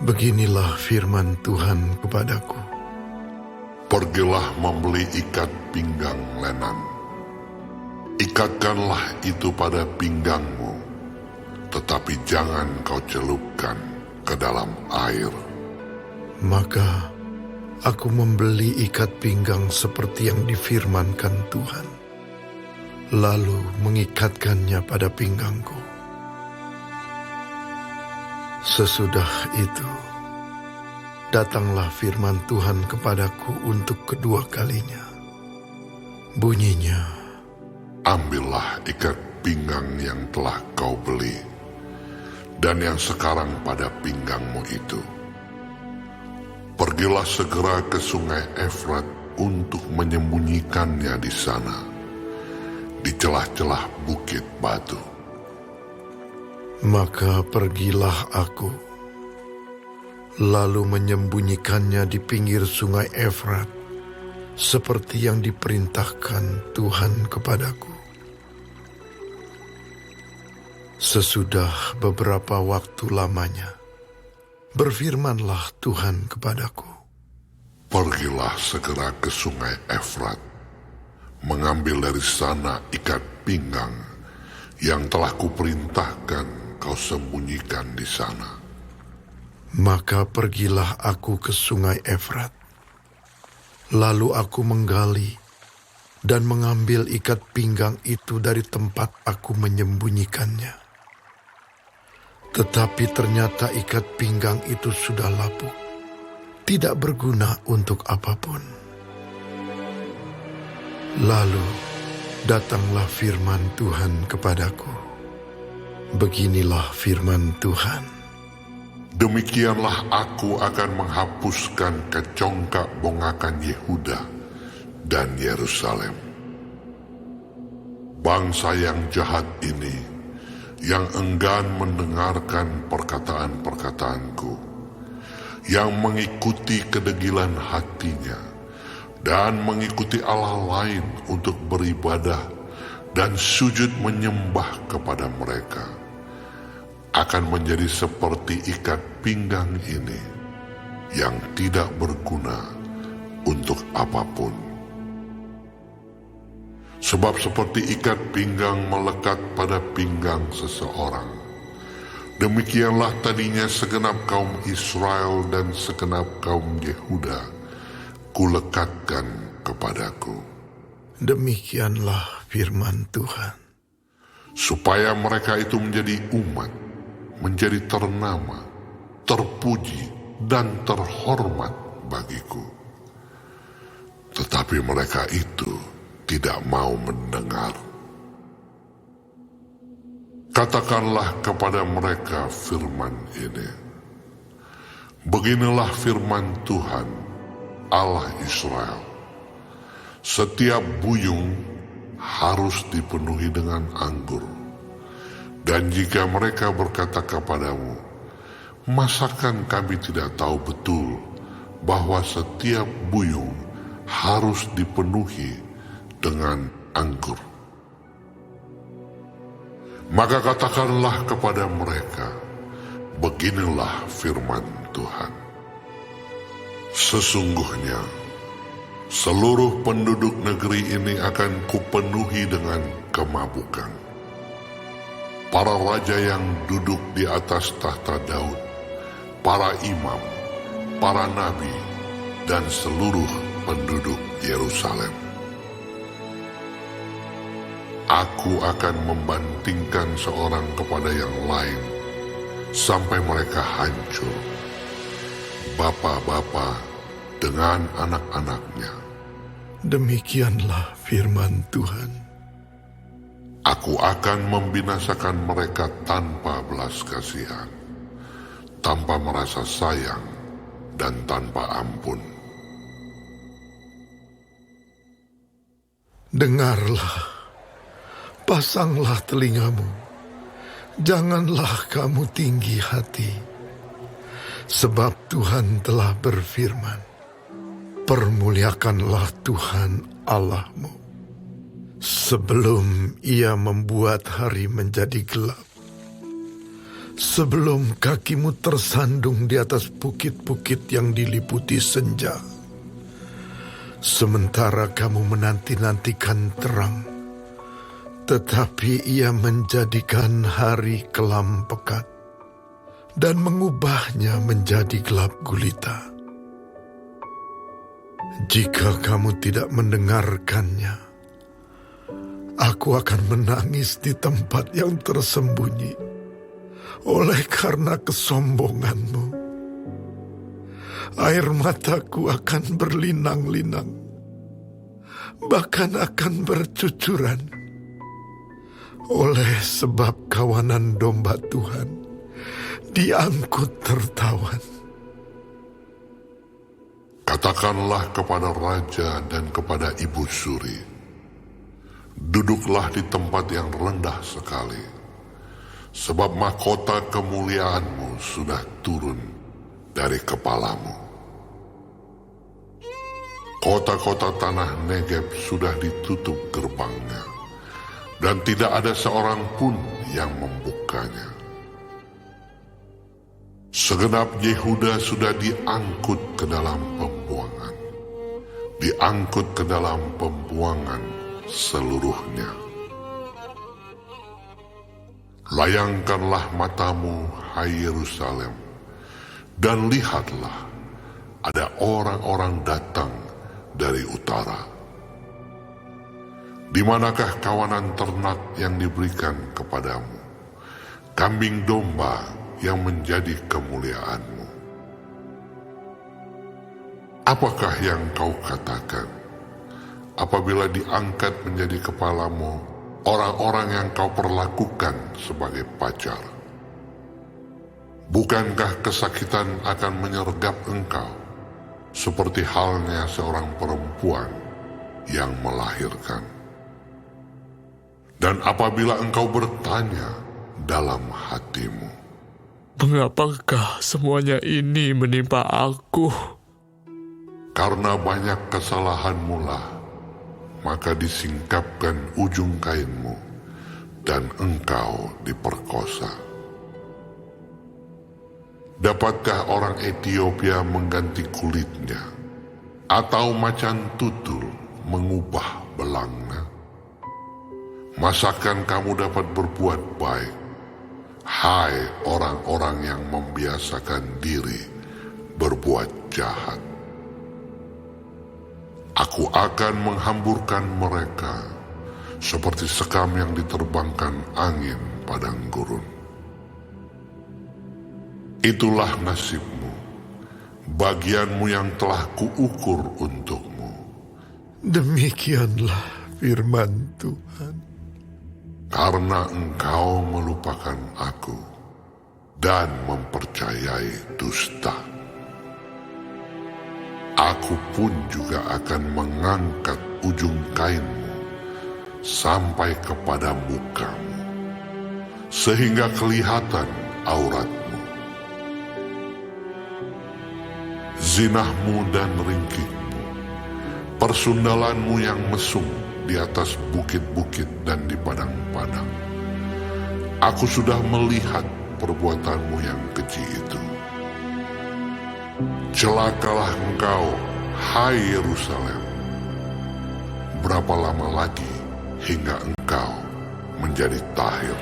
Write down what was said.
Beginilah firman Tuhan kepadaku. Pergilah membeli ikat pinggang lenan. Ikatkanlah itu pada pinggangmu, tetapi jangan kau celupkan ke dalam air. Maka aku membeli ikat pinggang seperti yang difirmankan Tuhan, lalu mengikatkannya pada pinggangku. Sesudah itu, datanglah firman Tuhan kepadaku untuk kedua kalinya. Bunyinya, Ambillah ikat pinggang yang telah kau beli, dan yang sekarang pada pinggangmu itu. Pergilah segera ke sungai Efrat untuk menyembunyikannya di sana, di celah-celah bukit batu. maka pergilah aku, lalu menyembunyikannya di pinggir sungai Efrat, seperti yang diperintahkan Tuhan kepadaku. Sesudah beberapa waktu lamanya, berfirmanlah Tuhan kepadaku, Pergilah segera ke sungai Efrat, mengambil dari sana ikat pinggang yang telah kuperintahkan kau sembunyikan di sana. Maka pergilah aku ke sungai Efrat. Lalu aku menggali dan mengambil ikat pinggang itu dari tempat aku menyembunyikannya. Tetapi ternyata ikat pinggang itu sudah lapuk, tidak berguna untuk apapun. Lalu datanglah firman Tuhan kepadaku. Beginilah firman Tuhan. Demikianlah aku akan menghapuskan kecongkak bongakan Yehuda dan Yerusalem. Bangsa yang jahat ini, yang enggan mendengarkan perkataan-perkataanku, yang mengikuti kedegilan hatinya, dan mengikuti Allah lain untuk beribadah dan sujud menyembah kepada mereka, akan menjadi seperti ikat pinggang ini yang tidak berguna untuk apapun. Sebab seperti ikat pinggang melekat pada pinggang seseorang, demikianlah tadinya segenap kaum Israel dan segenap kaum Yehuda kulekatkan kepadaku. Demikianlah firman Tuhan. Supaya mereka itu menjadi umat, menjadi ternama, terpuji, dan terhormat bagiku. Tetapi mereka itu tidak mau mendengar. Katakanlah kepada mereka firman ini. Beginilah firman Tuhan, Allah Israel. Setiap buyung harus dipenuhi dengan anggur. Dan jika mereka berkata kepadamu, masakan kami tidak tahu betul bahwa setiap buyung harus dipenuhi dengan anggur? Maka katakanlah kepada mereka, beginilah firman Tuhan. Sesungguhnya, seluruh penduduk negeri ini akan kupenuhi dengan kemabukan. Para raja yang duduk di atas tahta Daud, para imam, para nabi, dan seluruh penduduk Yerusalem. Aku akan membantingkan seorang kepada yang lain sampai mereka hancur, bapa-bapa dengan anak-anaknya. Demikianlah firman Tuhan. Aku akan membinasakan mereka tanpa belas kasihan, tanpa merasa sayang, dan tanpa ampun. Dengarlah, pasanglah telingamu, janganlah kamu tinggi hati, sebab Tuhan telah berfirman, permuliakanlah Tuhan Allahmu, sebelum Ia membuat hari menjadi gelap, sebelum kakimu tersandung di atas bukit-bukit yang diliputi senja. Sementara kamu menanti-nantikan terang, tetapi ia menjadikan hari kelam pekat dan mengubahnya menjadi gelap gulita. Jika kamu tidak mendengarkannya, aku akan menangis di tempat yang tersembunyi oleh karena kesombonganmu. Air mataku akan berlinang-linang, bahkan akan bercucuran, oleh sebab kawanan domba Tuhan diangkut tertawan. Katakanlah kepada raja dan kepada ibu suri, duduklah di tempat yang rendah sekali, sebab mahkota kemuliaanmu sudah turun dari kepalamu. Kota-kota tanah Negeb sudah ditutup gerbangnya, dan tidak ada seorang pun yang membukanya. Segenap Yehuda sudah diangkut ke dalam pembuangan, diangkut ke dalam pembuangan seluruhnya. Layangkanlah matamu, hai Yerusalem, dan lihatlah, ada orang-orang datang dari utara. Di manakah kawanan ternak yang diberikan kepadamu, kambing domba yang menjadi kemuliaanmu? Apakah yang kau katakan apabila diangkat menjadi kepalamu orang-orang yang kau perlakukan sebagai pacar? Bukankah kesakitan akan menyergap engkau seperti halnya seorang perempuan yang melahirkan? Dan apabila engkau bertanya dalam hatimu, mengapakah semuanya ini menimpa aku? Karena banyak kesalahanmu lah, maka disingkapkan ujung kainmu, dan engkau diperkosa. Dapatkah orang Ethiopia mengganti kulitnya, atau macan tutul mengubah belangnya? Masakan kamu dapat berbuat baik, hai orang-orang yang membiasakan diri berbuat jahat? Aku akan menghamburkan mereka seperti sekam yang diterbangkan angin padang gurun. Itulah nasibmu, bagianmu yang telah kuukur untukmu. Demikianlah firman Tuhan. Karena engkau melupakan aku dan mempercayai dusta, aku pun juga akan mengangkat ujung kainmu sampai kepada mukamu, sehingga kelihatan auratmu. Zinahmu dan ringkihmu, persundalanmu yang mesum di atas bukit-bukit dan di padang-padang. Aku sudah melihat perbuatanmu yang keji itu. Celakalah engkau, hai Yerusalem. Berapa lama lagi hingga engkau menjadi tahir?